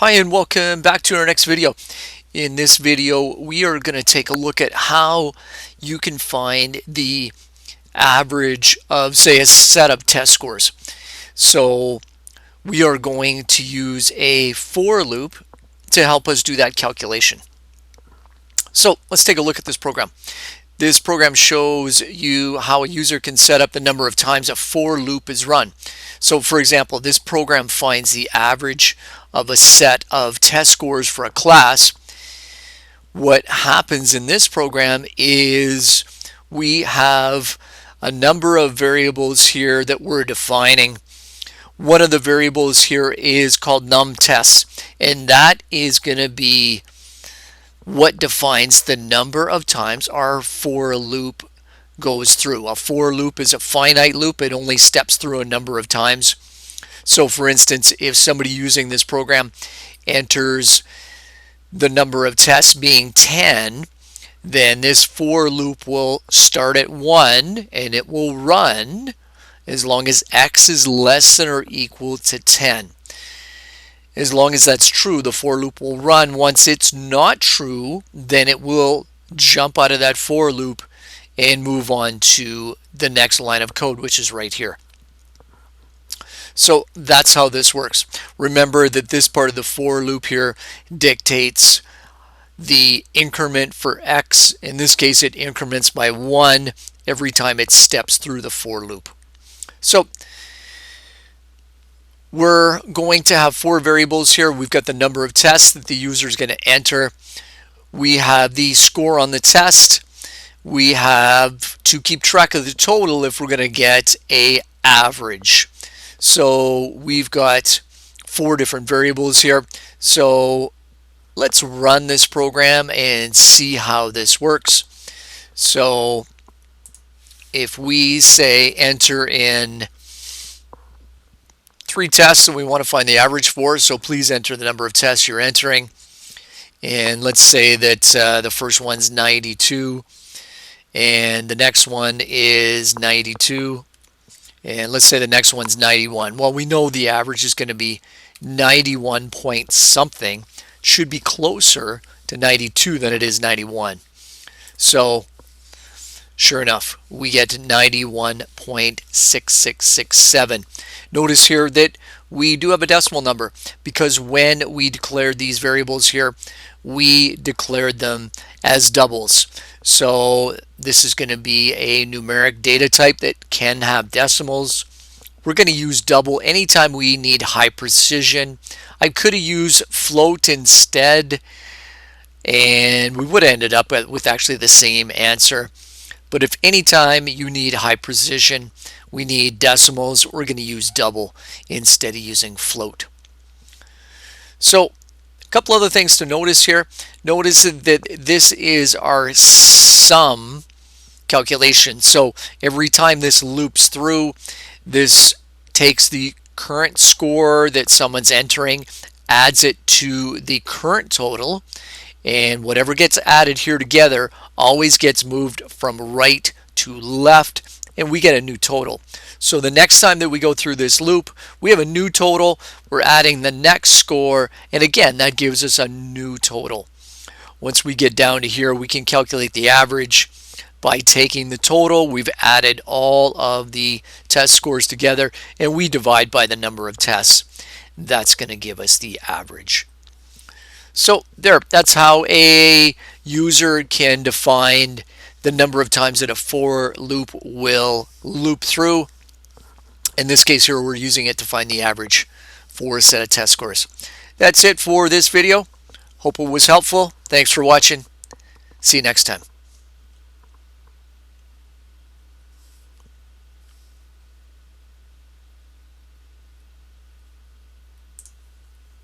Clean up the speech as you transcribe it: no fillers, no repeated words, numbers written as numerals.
Hi and welcome back to our next video. In this video we are going to take a look at how you can find the average of, say, a set of test scores. So we are going to use a for loop to help us do that calculation. So let's take a look at this program. This program shows you how a user can set up the number of times a for loop is run. So for example, this program finds the average of a set of test scores for a class. What happens in this program is we have a number of variables here that we're defining. One of the variables here is called numTests, and that is going to be what defines the number of times our for loop goes through. A for loop is a finite loop. It only steps through a number of times. So for instance, if somebody using this program enters the number of tests being 10, then this for loop will start at 1 and it will run as long as x is less than or equal to 10. As long as that's true, the for loop will run. Once it's not true, then it will jump out of that for loop and move on to the next line of code, which is right here. So that's how this works. Remember that this part of the for loop here dictates the increment for x. In this case, it increments by 1 every time it steps through the for loop. So we're going to have 4 variables here. We've got the number of tests that the user is going to enter. We have the score on the test. We have to keep track of the total if we're going to get an average. So we've got 4 different variables here. So let's run this program and see how this works. So if we say enter in 3 tests and we want to find the average for, so please enter the number of tests you're entering. And let's say that the first one's 92 and the next one is 92, and let's say the next one's 91. Well, we know the average is going to be 91 point something. Should be closer to 92 than it is 91. So sure enough, we get 91.6667. Notice here that we do have a decimal number because when we declared these variables here, we declared them as doubles. So this is going to be a numeric data type that can have decimals. We're going to use double anytime we need high precision. I could have used float instead, and we would have ended up with actually the same answer. But if anytime you need high precision, we need decimals, we're going to use double instead of using float. So a couple other things to notice here. Notice that this is our sum calculation. So every time this loops through, this takes the current score that someone's entering, adds it to the current total, and whatever gets added here together always gets moved from right to left, and we get a new total. So the next time that we go through this loop, we have a new total. We're adding the next score, and again, that gives us a new total. Once we get down to here, we can calculate the average by taking the total. We've added all of the test scores together, and we divide by the number of tests. That's going to give us the average. So there, that's how a user can define the number of times that a for loop will loop through. In this case here, we're using it to find the average for a set of test scores. That's it for this video. Hope it was helpful. Thanks for watching. See you next time.